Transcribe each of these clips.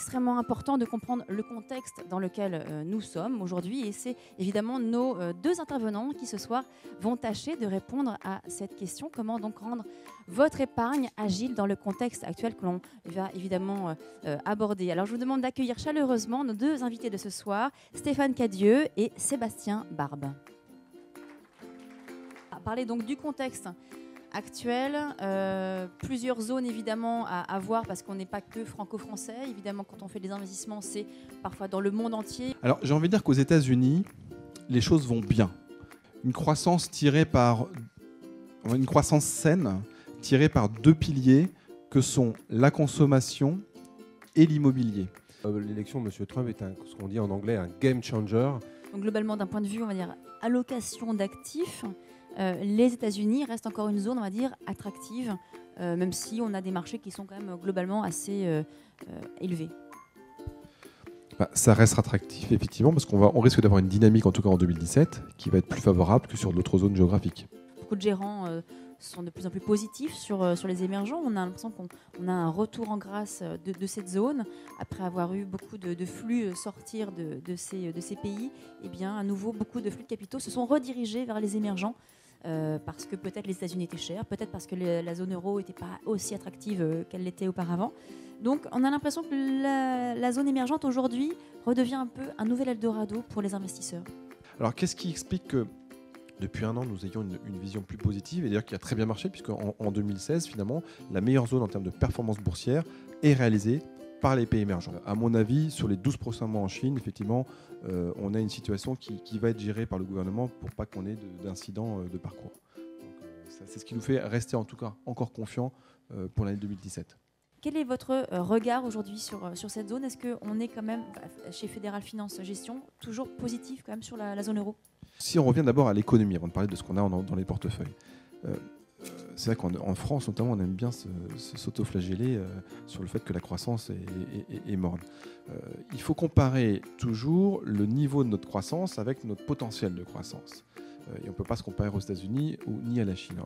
extrêmement important de comprendre le contexte dans lequel nous sommes aujourd'hui. Et c'est évidemment nos deux intervenants qui ce soir vont tâcher de répondre à cette question. Comment donc rendre votre épargne agile dans le contexte actuel que l'on va évidemment aborder. Alors je vous demande d'accueillir chaleureusement nos deux invités de ce soir, Stéphane Cadieux et Sébastien Barbe. Parler donc du contexte actuel, plusieurs zones évidemment à voir parce qu'on n'est pas que franco-français. Évidemment, quand on fait des investissements, c'est parfois dans le monde entier. Alors j'ai envie de dire qu'aux États-Unis, les choses vont bien. Une croissance saine tirée par deux piliers que sont la consommation et l'immobilier. L'élection de M. Trump est ce qu'on dit en anglais un game changer. Donc globalement, d'un point de vue, on va dire, allocation d'actifs, les États-Unis restent encore une zone, on va dire, attractive, même si on a des marchés qui sont quand même globalement assez élevés. Ça reste attractif, effectivement, parce qu'on risque d'avoir une dynamique, en tout cas en 2017, qui va être plus favorable que sur d'autres zones géographiques. Beaucoup de gérants sont de plus en plus positifs sur les émergents. On a l'impression qu'on a un retour en grâce de cette zone. Après avoir eu beaucoup de flux sortir de ces pays, eh bien, à nouveau, beaucoup de flux de capitaux se sont redirigés vers les émergents. Parce que peut-être les États-Unis étaient chers, peut-être parce que la zone euro n'était pas aussi attractive qu'elle l'était auparavant. Donc on a l'impression que la zone émergente aujourd'hui redevient un peu un nouvel Eldorado pour les investisseurs. Alors qu'est-ce qui explique que depuis un an nous ayons une vision plus positive et d'ailleurs qui a très bien marché puisqu'en 2016 finalement la meilleure zone en termes de performance boursière est réalisée par les pays émergents. À mon avis, sur les 12 prochains mois en Chine, effectivement, on a une situation qui va être gérée par le gouvernement pour pas qu'on ait d'incidents de parcours. C'est ce qui nous fait rester en tout cas encore confiants pour l'année 2017. Quel est votre regard aujourd'hui sur cette zone? Est-ce qu'on est quand même, chez Fédéral Finance Gestion, toujours positif quand même sur la zone euro? Si on revient d'abord à l'économie, avant de parler de ce qu'on a dans les portefeuilles, c'est vrai qu'en France, notamment, on aime bien s'auto-flageller sur le fait que la croissance est morne. Il faut comparer toujours le niveau de notre croissance avec notre potentiel de croissance. Et on ne peut pas se comparer aux États-Unis ni à la Chine.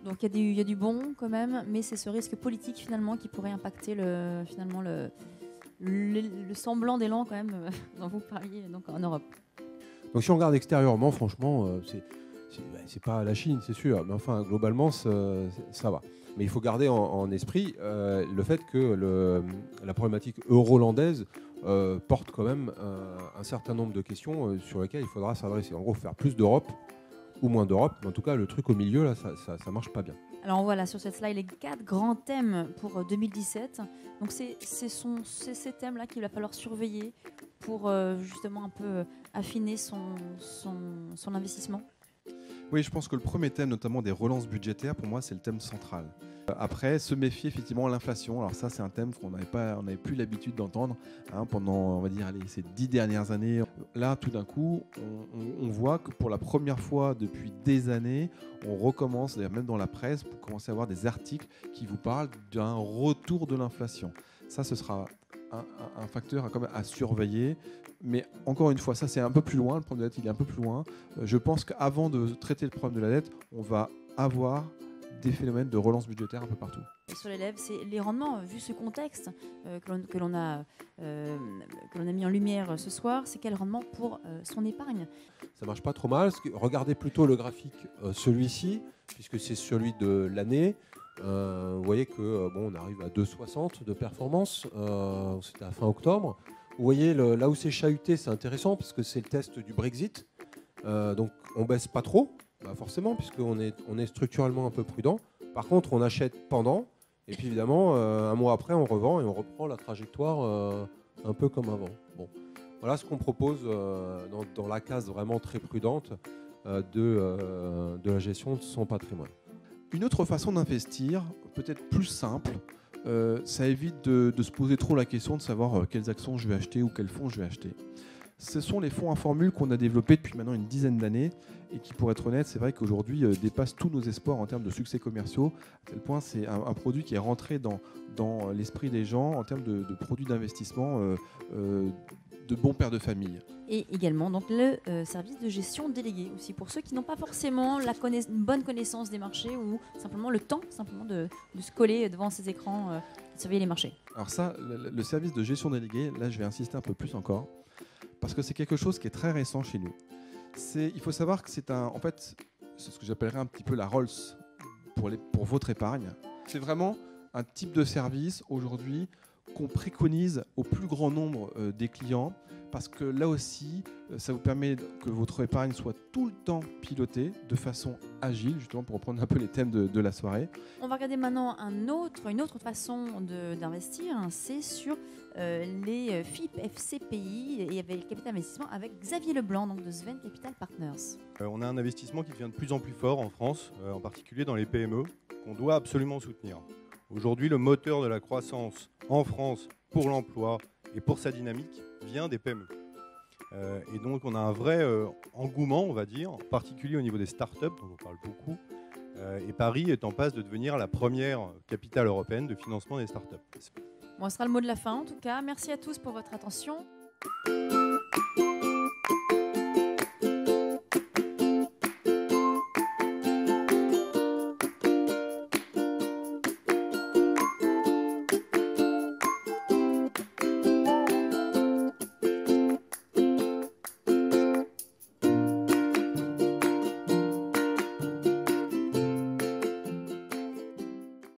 Donc il y a du bon quand même, mais c'est ce risque politique finalement qui pourrait impacter le semblant d'élan quand même dont vous parliez donc en Europe. Donc si on regarde extérieurement, franchement, c'est pas la Chine, c'est sûr. Mais enfin, globalement, ça va. Mais il faut garder en esprit le fait que la problématique euro-landaise porte quand même un certain nombre de questions sur lesquelles il faudra s'adresser. En gros, faire plus d'Europe ou moins d'Europe. Mais en tout cas, le truc au milieu, là, ça marche pas bien. Alors on voit là sur cette slide les 4 grands thèmes pour 2017. Donc c'est ces thèmes-là qu'il va falloir surveiller pour justement un peu affiner son investissement. Oui, je pense que le premier thème, notamment des relances budgétaires, pour moi, c'est le thème central. Après, se méfier effectivement de l'inflation. Alors ça, c'est un thème qu'on n'avait plus l'habitude d'entendre pendant, on va dire, ces 10 dernières années. Là, tout d'un coup, on voit que pour la première fois depuis des années, on recommence, d'ailleurs même dans la presse, pour commencer à avoir des articles qui vous parlent d'un retour de l'inflation. Ça, ce sera un facteur quand même à surveiller. Mais encore une fois, ça c'est un peu plus loin, le problème de la dette il est un peu plus loin. Je pense qu'avant de traiter le problème de la dette, on va avoir des phénomènes de relance budgétaire un peu partout. Et sur les lèvres, c'est les rendements, vu ce contexte que l'on a mis en lumière ce soir, c'est quel rendement pour son épargne? Ça marche pas trop mal. Regardez plutôt le graphique, celui-ci, puisque c'est celui de l'année. Vous voyez que on arrive à 2,60 de performance, c'était à fin octobre. Vous voyez là où c'est chahuté, c'est intéressant parce que c'est le test du Brexit. Donc on baisse pas trop, forcément, puisqu'on est structurellement un peu prudent. Par contre, on achète pendant, et puis évidemment, un mois après, on revend et on reprend la trajectoire un peu comme avant. Bon, voilà ce qu'on propose dans la case vraiment très prudente de la gestion de son patrimoine. Une autre façon d'investir, peut-être plus simple, ça évite de se poser trop la question de savoir quelles actions je vais acheter ou quels fonds je vais acheter. Ce sont les fonds en formule qu'on a développés depuis maintenant une dizaine d'années et qui, pour être honnête, c'est vrai qu'aujourd'hui dépassent tous nos espoirs en termes de succès commerciaux. À tel point, c'est un produit qui est rentré dans l'esprit des gens en termes de produits d'investissement de bons pères de famille. Et également donc, le service de gestion délégué aussi, pour ceux qui n'ont pas forcément une bonne connaissance des marchés ou simplement le temps de se coller devant ces écrans et de surveiller les marchés. Alors ça, le service de gestion délégué, là je vais insister un peu plus encore, parce que c'est quelque chose qui est très récent chez nous. Il faut savoir que c'est ce que j'appellerais un petit peu la Rolls pour votre épargne. C'est vraiment un type de service aujourd'hui qu'on préconise au plus grand nombre des clients, parce que là aussi, ça vous permet que votre épargne soit tout le temps pilotée de façon agile, justement pour reprendre un peu les thèmes de la soirée. On va regarder maintenant une autre façon d'investir, c'est sur les FIP FCPI et avec le capital investissement avec Xavier Leblanc donc de Sven Capital Partners. On a un investissement qui devient de plus en plus fort en France, en particulier dans les PME, qu'on doit absolument soutenir. Aujourd'hui, le moteur de la croissance en France pour l'emploi et pour sa dynamique vient des PME. Et donc on a un vrai engouement, on va dire, en particulier au niveau des startups, dont on parle beaucoup. Et Paris est en passe de devenir la première capitale européenne de financement des startups. Bon, ce sera le mot de la fin en tout cas. Merci à tous pour votre attention.